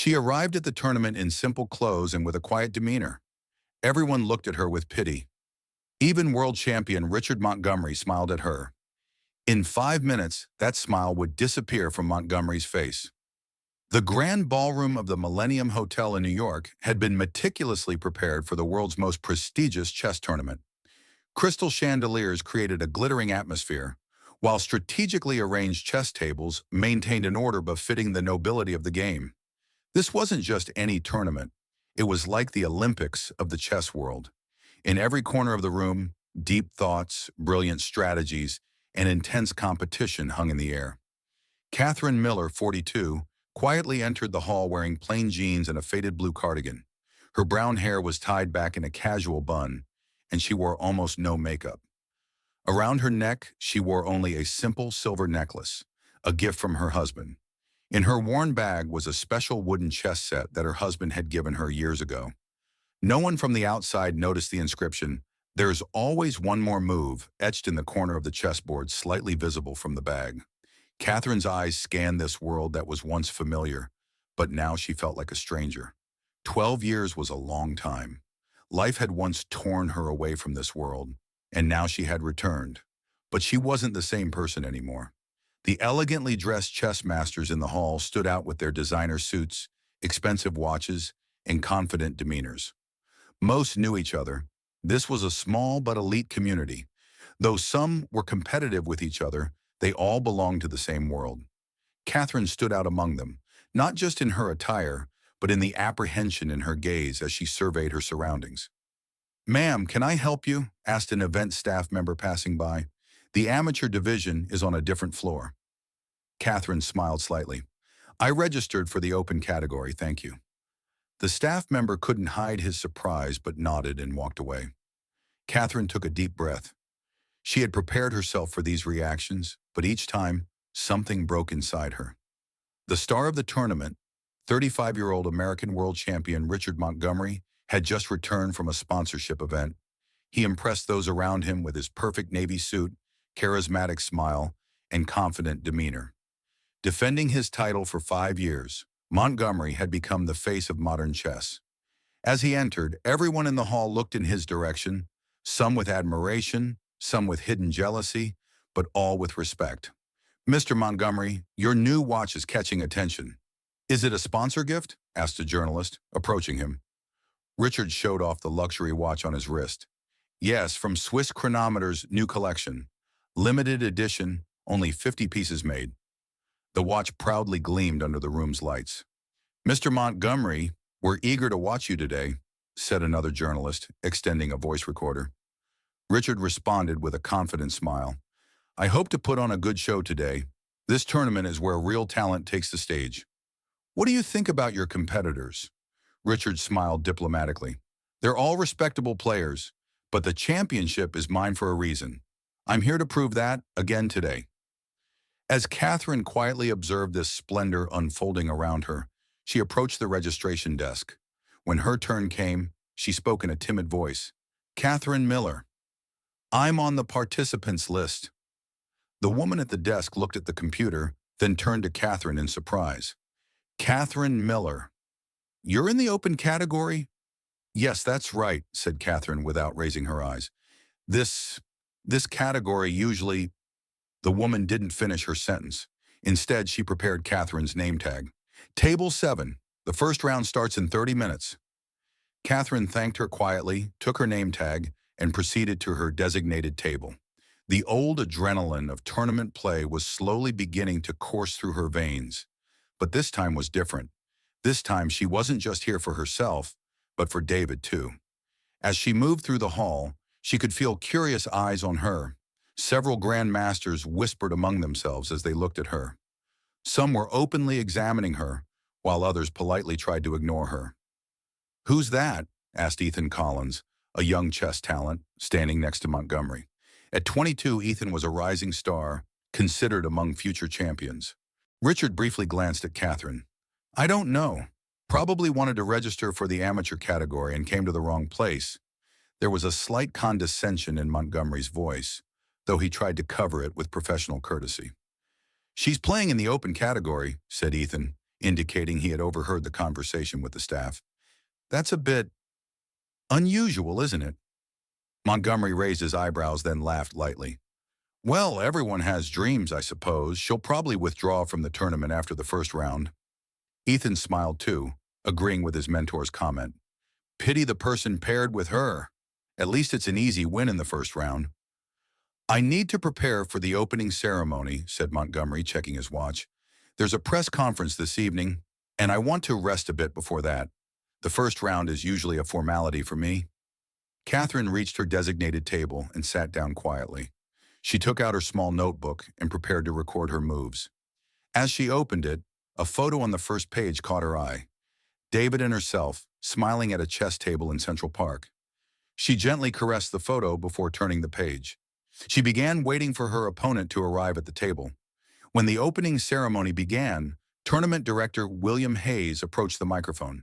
She arrived at the tournament in simple clothes and with a quiet demeanor. Everyone looked at her with pity. Even world champion Richard Montgomery smiled at her. In 5 minutes, that smile would disappear from Montgomery's face. The grand ballroom of the Millennium Hotel in New York had been meticulously prepared for the world's most prestigious chess tournament. Crystal chandeliers created a glittering atmosphere, while strategically arranged chess tables maintained an order befitting the nobility of the game. This wasn't just any tournament. It was like the Olympics of the chess world. In every corner of the room, deep thoughts, brilliant strategies, and intense competition hung in the air. Catherine Miller, 42, quietly entered the hall wearing plain jeans and a faded blue cardigan. Her brown hair was tied back in a casual bun, and she wore almost no makeup. Around her neck, she wore only a simple silver necklace, a gift from her husband. In her worn bag was a special wooden chess set that her husband had given her years ago. No one from the outside noticed the inscription, "There's always one more move," etched in the corner of the chessboard, slightly visible from the bag. Catherine's eyes scanned this world that was once familiar, but now she felt like a stranger. 12 years was a long time. Life had once torn her away from this world, and now she had returned. But she wasn't the same person anymore. The elegantly dressed chess masters in the hall stood out with their designer suits, expensive watches, and confident demeanors. Most knew each other. This was a small but elite community. Though some were competitive with each other, they all belonged to the same world. Catherine stood out among them, not just in her attire, but in the apprehension in her gaze as she surveyed her surroundings. "Ma'am, can I help you?" asked an event staff member passing by. "The amateur division is on a different floor." Catherine smiled slightly. "I registered for the open category, thank you." The staff member couldn't hide his surprise but nodded and walked away. Catherine took a deep breath. She had prepared herself for these reactions, but each time, something broke inside her. The star of the tournament, 35-year-old American world champion Richard Montgomery, had just returned from a sponsorship event. He impressed those around him with his perfect navy suit, charismatic smile, and confident demeanor. Defending his title for 5 years, Montgomery had become the face of modern chess. As he entered, everyone in the hall looked in his direction, some with admiration, some with hidden jealousy, but all with respect. "Mr. Montgomery, your new watch is catching attention." "Is it a sponsor gift?" asked a journalist, approaching him. Richard showed off the luxury watch on his wrist. "Yes, from Swiss Chronometer's new collection. Limited edition, only 50 pieces made." The watch proudly gleamed under the room's lights. "Mr. Montgomery, we're eager to watch you today," said another journalist, extending a voice recorder. Richard responded with a confident smile. "I hope to put on a good show today. This tournament is where real talent takes the stage." "What do you think about your competitors?" Richard smiled diplomatically. "They're all respectable players, but the championship is mine for a reason. I'm here to prove that again today." As Catherine quietly observed this splendor unfolding around her, she approached the registration desk. When her turn came, she spoke in a timid voice. "Catherine Miller. I'm on the participants list." The woman at the desk looked at the computer, then turned to Catherine in surprise. "Catherine Miller. You're in the open category?" "Yes, that's right," said Catherine without raising her eyes. This category usually—" The woman didn't finish her sentence. Instead, she prepared Catherine's name tag. "Table 7. The first round starts in 30 minutes. Catherine thanked her quietly, took her name tag, and proceeded to her designated table. The old adrenaline of tournament play was slowly beginning to course through her veins. But this time was different. This time she wasn't just here for herself, but for David too. As she moved through the hall, she could feel curious eyes on her. Several grandmasters whispered among themselves as they looked at her. Some were openly examining her, while others politely tried to ignore her. "Who's that?" asked Ethan Collins, a young chess talent, standing next to Montgomery. At 22, Ethan was a rising star, considered among future champions. Richard briefly glanced at Catherine. "I don't know. Probably wanted to register for the amateur category and came to the wrong place." There was a slight condescension in Montgomery's voice, though he tried to cover it with professional courtesy. "She's playing in the open category," said Ethan, indicating he had overheard the conversation with the staff. That's a bit unusual, isn't it? Montgomery raised his eyebrows, then laughed lightly. Well, everyone has dreams, I suppose. She'll probably withdraw from the tournament after the first round. Ethan smiled too, agreeing with his mentor's comment. Pity the person paired with her. At least it's an easy win in the first round. I need to prepare for the opening ceremony, said Montgomery, checking his watch. There's a press conference this evening, and I want to rest a bit before that. The first round is usually a formality for me. Catherine reached her designated table and sat down quietly. She took out her small notebook and prepared to record her moves. As she opened it, a photo on the first page caught her eye. David and herself, smiling at a chess table in Central Park. She gently caressed the photo before turning the page. She began waiting for her opponent to arrive at the table. When the opening ceremony began, tournament director William Hayes approached the microphone.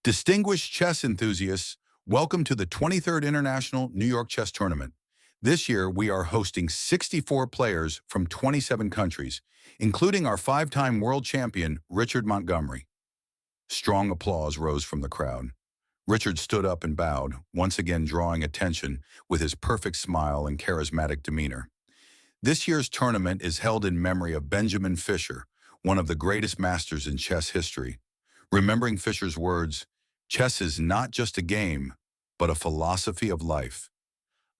Distinguished chess enthusiasts, welcome to the 23rd International New York Chess Tournament. This year, we are hosting 64 players from 27 countries, including our 5-time world champion, Richard Montgomery. Strong applause rose from the crowd. Richard stood up and bowed, once again drawing attention with his perfect smile and charismatic demeanor. This year's tournament is held in memory of Benjamin Fischer, one of the greatest masters in chess history. Remembering Fischer's words, chess is not just a game, but a philosophy of life.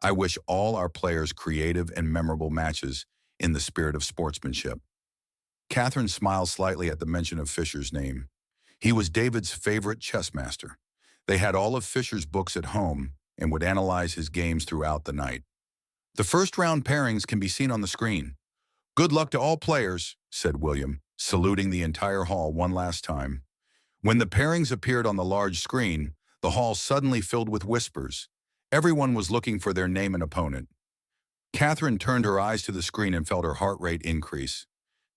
I wish all our players creative and memorable matches in the spirit of sportsmanship. Catherine smiled slightly at the mention of Fischer's name. He was David's favorite chess master. They had all of Fischer's books at home and would analyze his games throughout the night. The first round pairings can be seen on the screen. Good luck to all players, said William, saluting the entire hall one last time. When the pairings appeared on the large screen, the hall suddenly filled with whispers. Everyone was looking for their name and opponent. Catherine turned her eyes to the screen and felt her heart rate increase.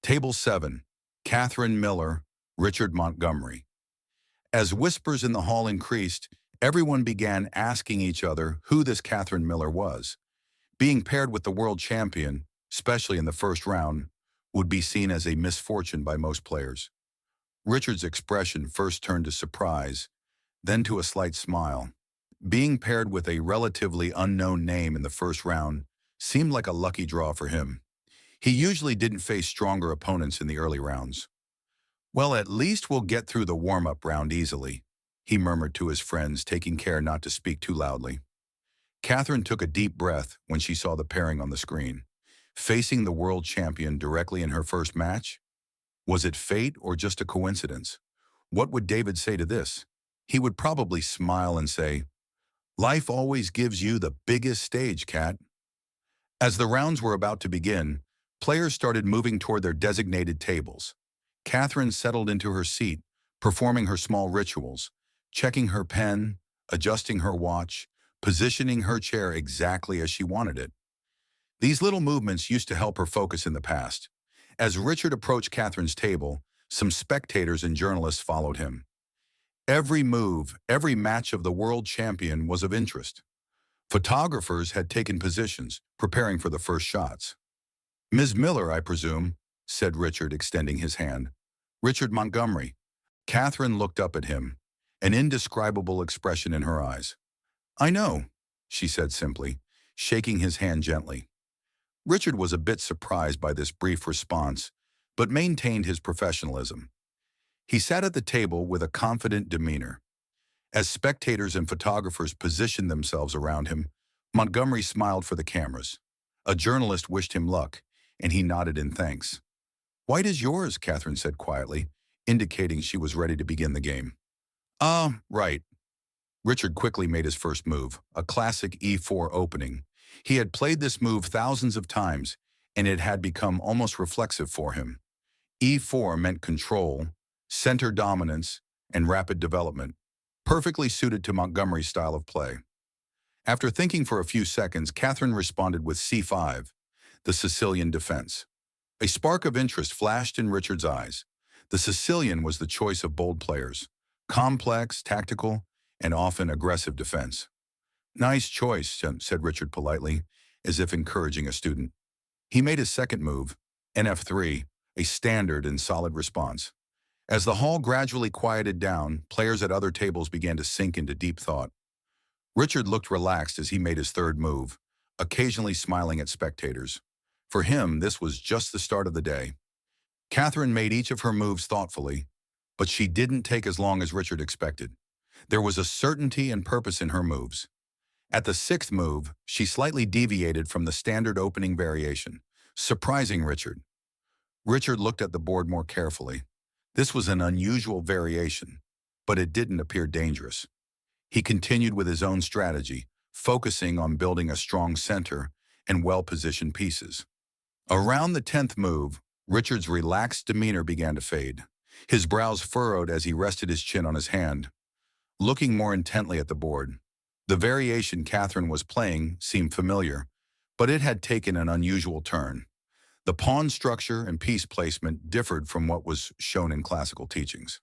Table 7, Catherine Miller, Richard Montgomery. As whispers in the hall increased, everyone began asking each other who this Catherine Miller was. Being paired with the world champion, especially in the first round, would be seen as a misfortune by most players. Richard's expression first turned to surprise, then to a slight smile. Being paired with a relatively unknown name in the first round seemed like a lucky draw for him. He usually didn't face stronger opponents in the early rounds. Well, at least we'll get through the warm-up round easily, he murmured to his friends, taking care not to speak too loudly. Catherine took a deep breath when she saw the pairing on the screen. Facing the world champion directly in her first match? Was it fate or just a coincidence? What would David say to this? He would probably smile and say, "Life always gives you the biggest stage, Cat." As the rounds were about to begin, players started moving toward their designated tables. Catherine settled into her seat, performing her small rituals, checking her pen, adjusting her watch, positioning her chair exactly as she wanted it. These little movements used to help her focus in the past. As Richard approached Catherine's table, some spectators and journalists followed him. Every move, every match of the world champion was of interest. Photographers had taken positions, preparing for the first shots. "Ms. Miller, I presume," said Richard, extending his hand. "Richard Montgomery." Catherine looked up at him, an indescribable expression in her eyes. "I know," she said simply, shaking his hand gently. Richard was a bit surprised by this brief response, but maintained his professionalism. He sat at the table with a confident demeanor. As spectators and photographers positioned themselves around him, Montgomery smiled for the cameras. A journalist wished him luck, and he nodded in thanks. "White is yours," Catherine said quietly, indicating she was ready to begin the game. Right." Richard quickly made his first move, a classic E4 opening. He had played this move thousands of times, and it had become almost reflexive for him. E4 meant control, center dominance, and rapid development, perfectly suited to Montgomery's style of play. After thinking for a few seconds, Catherine responded with C5, the Sicilian defense. A spark of interest flashed in Richard's eyes. The Sicilian was the choice of bold players, complex, tactical, and often aggressive defense. "Nice choice," said Richard politely, as if encouraging a student. He made his second move, NF3, a standard and solid response. As the hall gradually quieted down, players at other tables began to sink into deep thought. Richard looked relaxed as he made his third move, occasionally smiling at spectators. For him, this was just the start of the day. Catherine made each of her moves thoughtfully, but she didn't take as long as Richard expected. There was a certainty and purpose in her moves. At the sixth move, she slightly deviated from the standard opening variation, surprising Richard. Richard looked at the board more carefully. This was an unusual variation, but it didn't appear dangerous. He continued with his own strategy, focusing on building a strong center and well-positioned pieces. Around the 10th move, Richard's relaxed demeanor began to fade. His brows furrowed as he rested his chin on his hand, looking more intently at the board. The variation Catherine was playing seemed familiar, but it had taken an unusual turn. The pawn structure and piece placement differed from what was shown in classical teachings.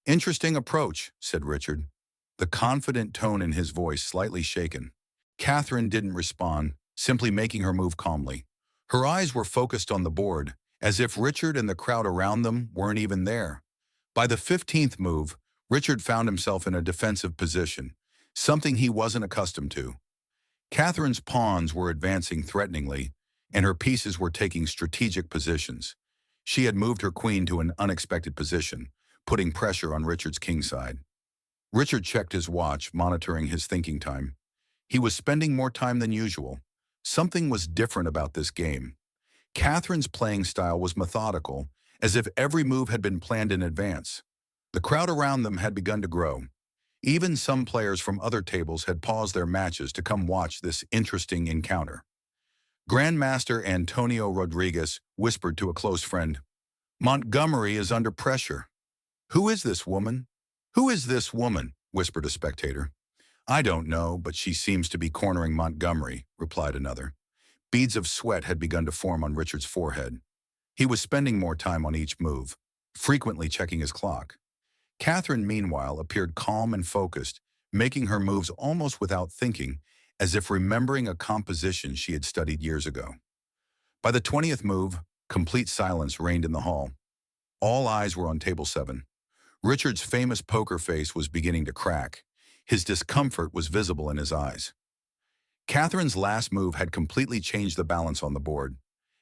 "Interesting approach," said Richard, the confident tone in his voice slightly shaken. Catherine didn't respond, simply making her move calmly. Her eyes were focused on the board, as if Richard and the crowd around them weren't even there. By the 15th move, Richard found himself in a defensive position, something he wasn't accustomed to. Catherine's pawns were advancing threateningly, and her pieces were taking strategic positions. She had moved her queen to an unexpected position, putting pressure on Richard's kingside. Richard checked his watch, monitoring his thinking time. He was spending more time than usual. Something was different about this game. Catherine's playing style was methodical, as if every move had been planned in advance. The crowd around them had begun to grow. Even some players from other tables had paused their matches to come watch this interesting encounter. Grandmaster Antonio Rodriguez whispered to a close friend, "Montgomery is under pressure." "Who is this woman?" "Who is this woman?" whispered a spectator. "I don't know, but she seems to be cornering Montgomery," replied another. Beads of sweat had begun to form on Richard's forehead. He was spending more time on each move, frequently checking his clock. Catherine, meanwhile, appeared calm and focused, making her moves almost without thinking, as if remembering a composition she had studied years ago. By the 20th move, complete silence reigned in the hall. All eyes were on table 7. Richard's famous poker face was beginning to crack. His discomfort was visible in his eyes. Catherine's last move had completely changed the balance on the board.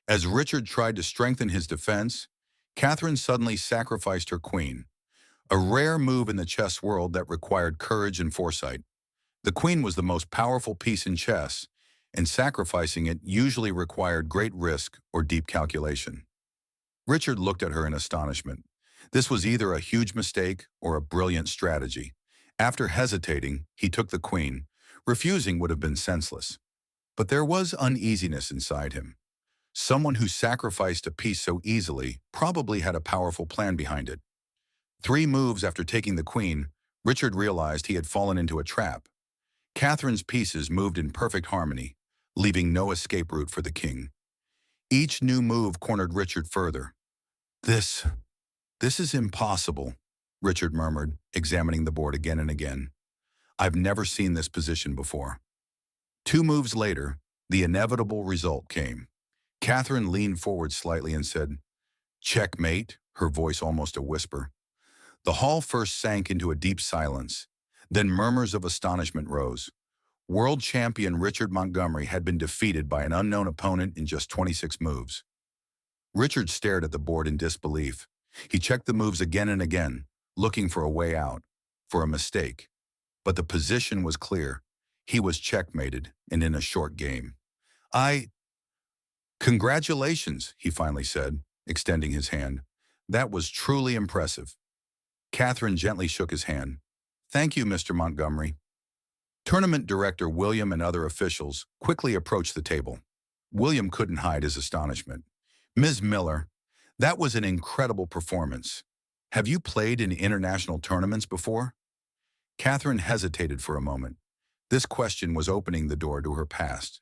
As Richard tried to strengthen his defense, Catherine suddenly sacrificed her queen, a rare move in the chess world that required courage and foresight. The queen was the most powerful piece in chess, and sacrificing it usually required great risk or deep calculation. Richard looked at her in astonishment. This was either a huge mistake or a brilliant strategy. After hesitating, he took the queen. Refusing would have been senseless. But there was uneasiness inside him. Someone who sacrificed a piece so easily probably had a powerful plan behind it. 3 moves after taking the queen, Richard realized he had fallen into a trap. Catherine's pieces moved in perfect harmony, leaving no escape route for the king. Each new move cornered Richard further. This is impossible," Richard murmured, examining the board again and again. "I've never seen this position before." 2 moves later, the inevitable result came. Catherine leaned forward slightly and said, "Checkmate," her voice almost a whisper. The hall first sank into a deep silence. Then murmurs of astonishment rose. World champion Richard Montgomery had been defeated by an unknown opponent in just 26 moves. Richard stared at the board in disbelief. He checked the moves again and again, looking for a way out, for a mistake. But the position was clear. He was checkmated, and in a short game. "Congratulations," he finally said, extending his hand. "That was truly impressive." Catherine gently shook his hand. "Thank you, Mr. Montgomery." Tournament director William and other officials quickly approached the table. William couldn't hide his astonishment. "Ms. Miller, that was an incredible performance. Have you played in international tournaments before?" Catherine hesitated for a moment. This question was opening the door to her past.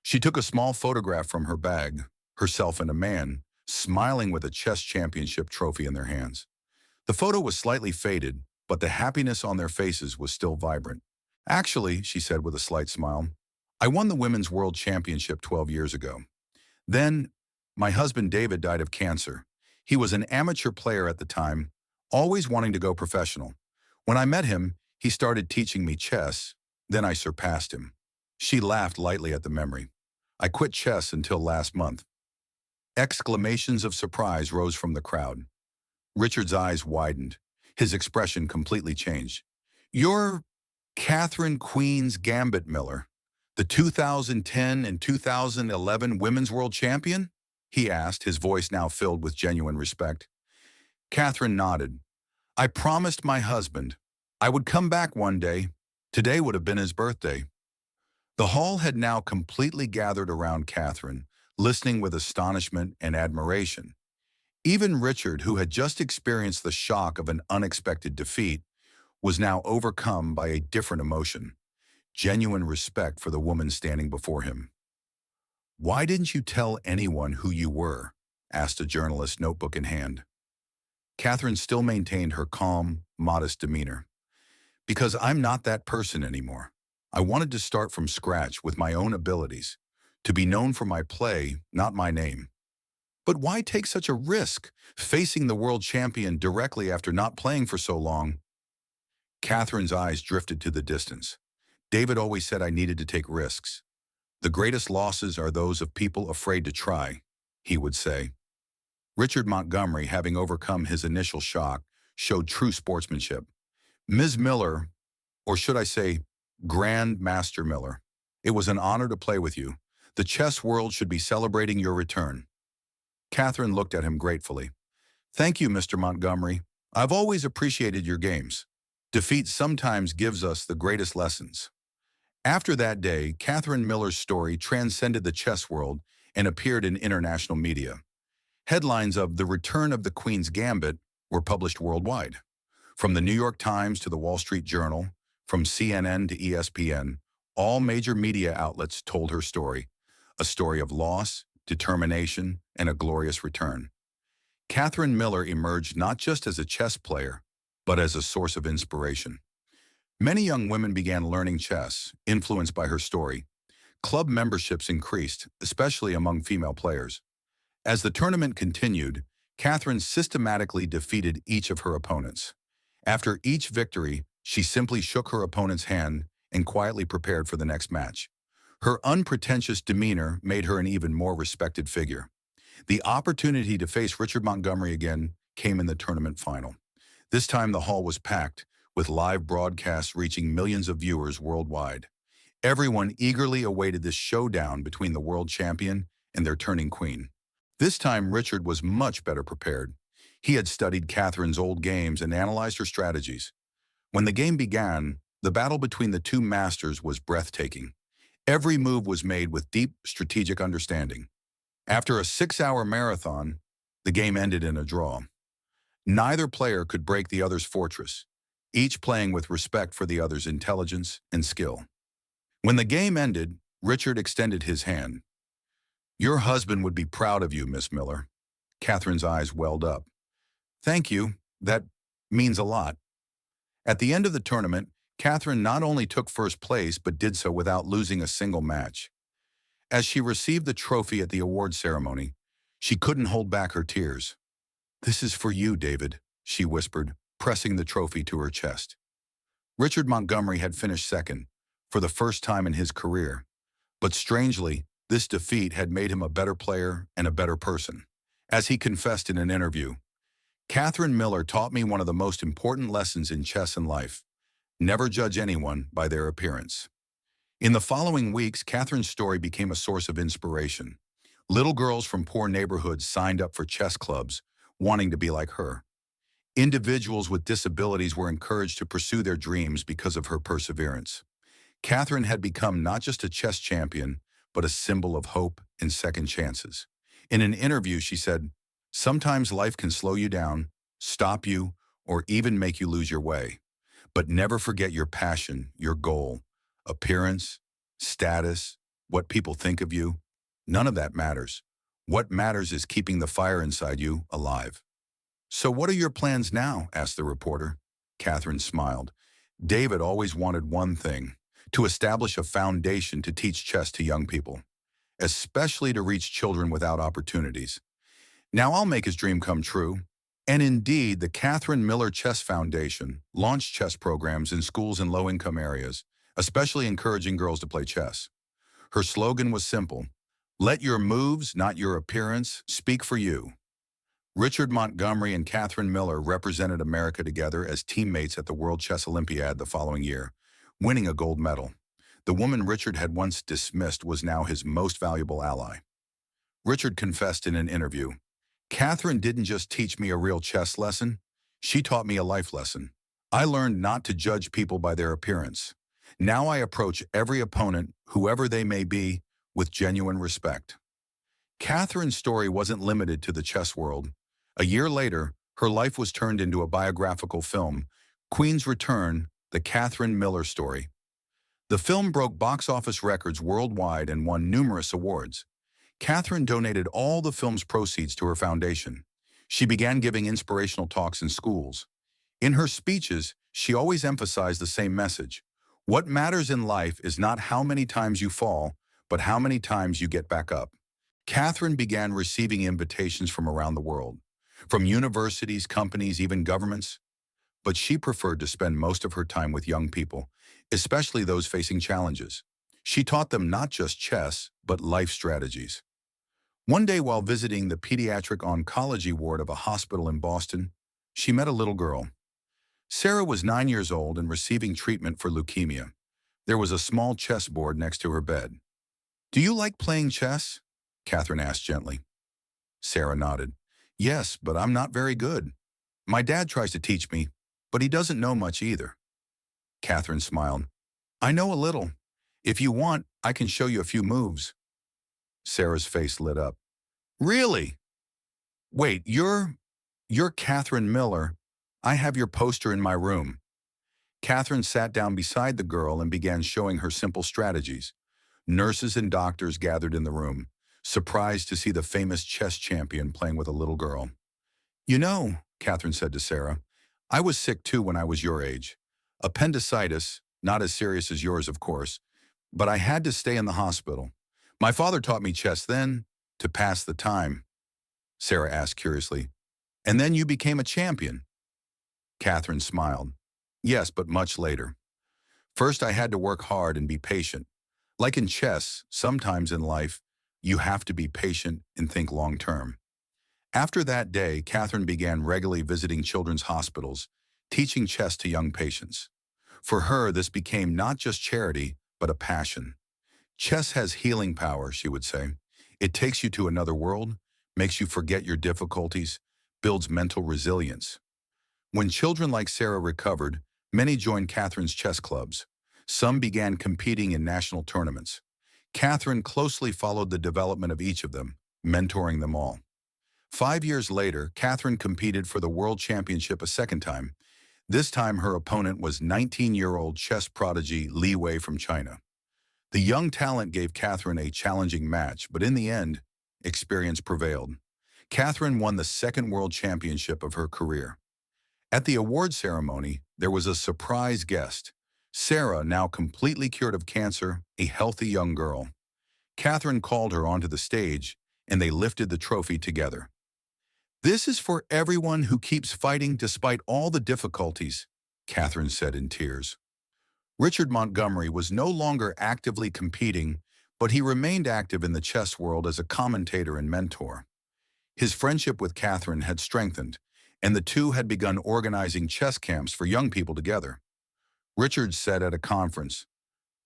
She took a small photograph from her bag, herself and a man, smiling with a chess championship trophy in their hands. The photo was slightly faded, but the happiness on their faces was still vibrant. "Actually," she said with a slight smile, "I won the Women's World Championship 12 years ago. Then, my husband David died of cancer. He was an amateur player at the time, always wanting to go professional. When I met him, he started teaching me chess, then I surpassed him. She laughed lightly at the memory. I quit chess until last month. Exclamations of surprise rose from the crowd. Richard's eyes widened. His expression completely changed. You're Catherine Queen's Gambit Miller, the 2010 and 2011 Women's World Champion? He asked, his voice now filled with genuine respect. Catherine nodded. I promised my husband I would come back one day. Today would have been his birthday. The hall had now completely gathered around Catherine, listening with astonishment and admiration. Even Richard, who had just experienced the shock of an unexpected defeat, was now overcome by a different emotion, genuine respect for the woman standing before him. Why didn't you tell anyone who you were? Asked a journalist, notebook in hand. Catherine still maintained her calm, modest demeanor. Because I'm not that person anymore. I wanted to start from scratch with my own abilities, to be known for my play, not my name. But why take such a risk, facing the world champion directly after not playing for so long? Catherine's eyes drifted to the distance. David always said I needed to take risks. The greatest losses are those of people afraid to try, he would say. Richard Montgomery, having overcome his initial shock, showed true sportsmanship. Ms. Miller, or should I say, Grand Master Miller, it was an honor to play with you. The chess world should be celebrating your return. Catherine looked at him gratefully. Thank you, Mr. Montgomery. I've always appreciated your games. Defeat sometimes gives us the greatest lessons. After that day, Catherine Miller's story transcended the chess world and appeared in international media. Headlines of The Return of the Queen's Gambit were published worldwide. From the New York Times to the Wall Street Journal, from CNN to ESPN, all major media outlets told her story, a story of loss, determination, and a glorious return. Catherine Miller emerged not just as a chess player, but as a source of inspiration. Many young women began learning chess, influenced by her story. Club memberships increased, especially among female players. As the tournament continued, Catherine systematically defeated each of her opponents. After each victory, she simply shook her opponent's hand and quietly prepared for the next match. Her unpretentious demeanor made her an even more respected figure. The opportunity to face Richard Montgomery again came in the tournament final. This time the hall was packed, with live broadcasts reaching millions of viewers worldwide. Everyone eagerly awaited this showdown between the world champion and their turning queen. This time Richard was much better prepared. He had studied Catherine's old games and analyzed her strategies. When the game began, the battle between the two masters was breathtaking. Every move was made with deep strategic understanding. After a 6-hour marathon, the game ended in a draw. Neither player could break the other's fortress, each playing with respect for the other's intelligence and skill. When the game ended, Richard extended his hand. Your husband would be proud of you, Miss Miller. Catherine's eyes welled up. Thank you. That means a lot. At the end of the tournament, Catherine not only took first place, but did so without losing a single match. As she received the trophy at the award ceremony, she couldn't hold back her tears. This is for you, David, she whispered, pressing the trophy to her chest. Richard Montgomery had finished second, for the first time in his career. But strangely, this defeat had made him a better player and a better person. As he confessed in an interview, Catherine Miller taught me one of the most important lessons in chess and life. Never judge anyone by their appearance. In the following weeks, Catherine's story became a source of inspiration. Little girls from poor neighborhoods signed up for chess clubs, wanting to be like her. Individuals with disabilities were encouraged to pursue their dreams because of her perseverance. Catherine had become not just a chess champion, but a symbol of hope and second chances. In an interview, she said, sometimes life can slow you down, stop you, or even make you lose your way. But never forget your passion, your goal, appearance, status, what people think of you. None of that matters. What matters is keeping the fire inside you alive. So what are your plans now? Asked the reporter. Catherine smiled. David always wanted one thing, to establish a foundation to teach chess to young people, especially to reach children without opportunities. Now I'll make his dream come true. And indeed, the Catherine Miller Chess Foundation launched chess programs in schools in low-income areas, especially encouraging girls to play chess. Her slogan was simple: let your moves, not your appearance, speak for you. Richard Montgomery and Catherine Miller represented America together as teammates at the World Chess Olympiad the following year, winning a gold medal. The woman Richard had once dismissed was now his most valuable ally. Richard confessed in an interview, "Catherine didn't just teach me a real chess lesson, she taught me a life lesson. I learned not to judge people by their appearance. Now I approach every opponent, whoever they may be, with genuine respect." Catherine's story wasn't limited to the chess world. A year later, her life was turned into a biographical film, Queen's Return: The Catherine Miller Story. The film broke box office records worldwide and won numerous awards. Catherine donated all the film's proceeds to her foundation. She began giving inspirational talks in schools. In her speeches, she always emphasized the same message: what matters in life is not how many times you fall, but how many times you get back up. Catherine began receiving invitations from around the world, from universities, companies, even governments. But she preferred to spend most of her time with young people, especially those facing challenges. She taught them not just chess, but life strategies. One day while visiting the pediatric oncology ward of a hospital in Boston, she met a little girl. Sarah was 9 years old and receiving treatment for leukemia. There was a small chessboard next to her bed. "Do you like playing chess?" Catherine asked gently. Sarah nodded. "Yes, but I'm not very good. My dad tries to teach me, but he doesn't know much either." Catherine smiled. "I know a little. If you want, I can show you a few moves." Sarah's face lit up. "Really? Wait, you're Catherine Miller. I have your poster in my room." Catherine sat down beside the girl and began showing her simple strategies. Nurses and doctors gathered in the room, surprised to see the famous chess champion playing with a little girl. "You know," Catherine said to Sarah, "I was sick too when I was your age. Appendicitis, not as serious as yours, of course, but I had to stay in the hospital. My father taught me chess then, to pass the time." Sarah asked curiously, "And then you became a champion?" Catherine smiled. "Yes, but much later. First, I had to work hard and be patient. Like in chess, sometimes in life, you have to be patient and think long-term." After that day, Catherine began regularly visiting children's hospitals, teaching chess to young patients. For her, this became not just charity, but a passion. "Chess has healing power," she would say. "It takes you to another world, makes you forget your difficulties, builds mental resilience." When children like Sarah recovered, many joined Catherine's chess clubs. Some began competing in national tournaments. Catherine closely followed the development of each of them, mentoring them all. 5 years later, Catherine competed for the World Championship a second time. This time her opponent was 19-year-old chess prodigy Li Wei from China. The young talent gave Catherine a challenging match, but in the end, experience prevailed. Catherine won the second World Championship of her career. At the award ceremony, there was a surprise guest: Sarah, now completely cured of cancer, a healthy young girl. Catherine called her onto the stage, and they lifted the trophy together. "This is for everyone who keeps fighting despite all the difficulties," Catherine said in tears. Richard Montgomery was no longer actively competing, but he remained active in the chess world as a commentator and mentor. His friendship with Catherine had strengthened, and the two had begun organizing chess camps for young people together. Richard said at a conference,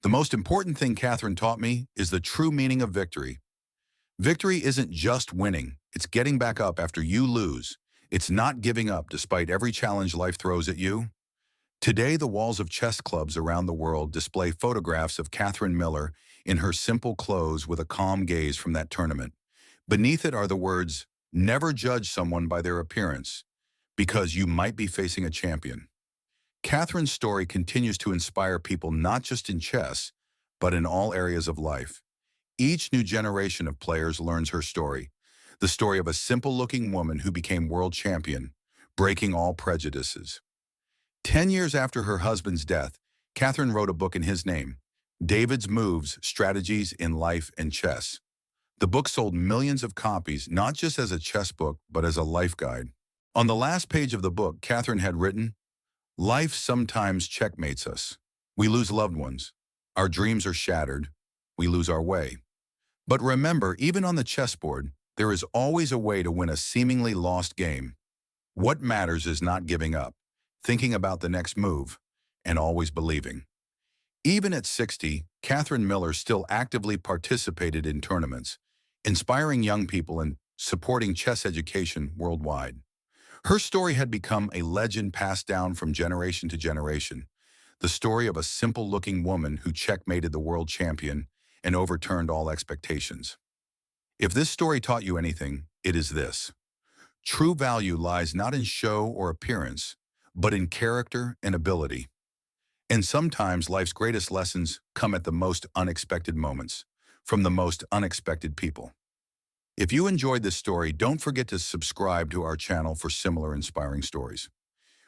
"The most important thing Catherine taught me is the true meaning of victory. Victory isn't just winning, it's getting back up after you lose. It's not giving up despite every challenge life throws at you." Today, the walls of chess clubs around the world display photographs of Catherine Miller in her simple clothes with a calm gaze from that tournament. Beneath it are the words, "Never judge someone by their appearance, because you might be facing a champion." Catherine's story continues to inspire people not just in chess, but in all areas of life. Each new generation of players learns her story, the story of a simple-looking woman who became world champion, breaking all prejudices. 10 years after her husband's death, Catherine wrote a book in his name, David's Moves, Strategies in Life and Chess. The book sold millions of copies, not just as a chess book, but as a life guide. On the last page of the book, Catherine had written, "Life sometimes checkmates us. We lose loved ones. Our dreams are shattered. We lose our way. But remember, even on the chessboard, there is always a way to win a seemingly lost game. What matters is not giving up, thinking about the next move, and always believing." Even at 60, Catherine Miller still actively participated in tournaments, inspiring young people and supporting chess education worldwide. Her story had become a legend passed down from generation to generation, the story of a simple-looking woman who checkmated the world champion and overturned all expectations. If this story taught you anything, it is this: true value lies not in show or appearance, but in character and ability. And sometimes life's greatest lessons come at the most unexpected moments, from the most unexpected people. If you enjoyed this story, don't forget to subscribe to our channel for similar inspiring stories.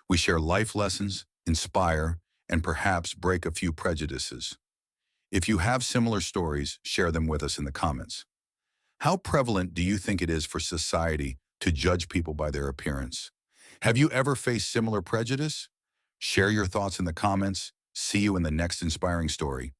We share life lessons, inspire, and perhaps break a few prejudices. If you have similar stories, share them with us in the comments. How prevalent do you think it is for society to judge people by their appearance? Have you ever faced similar prejudice? Share your thoughts in the comments. See you in the next inspiring story.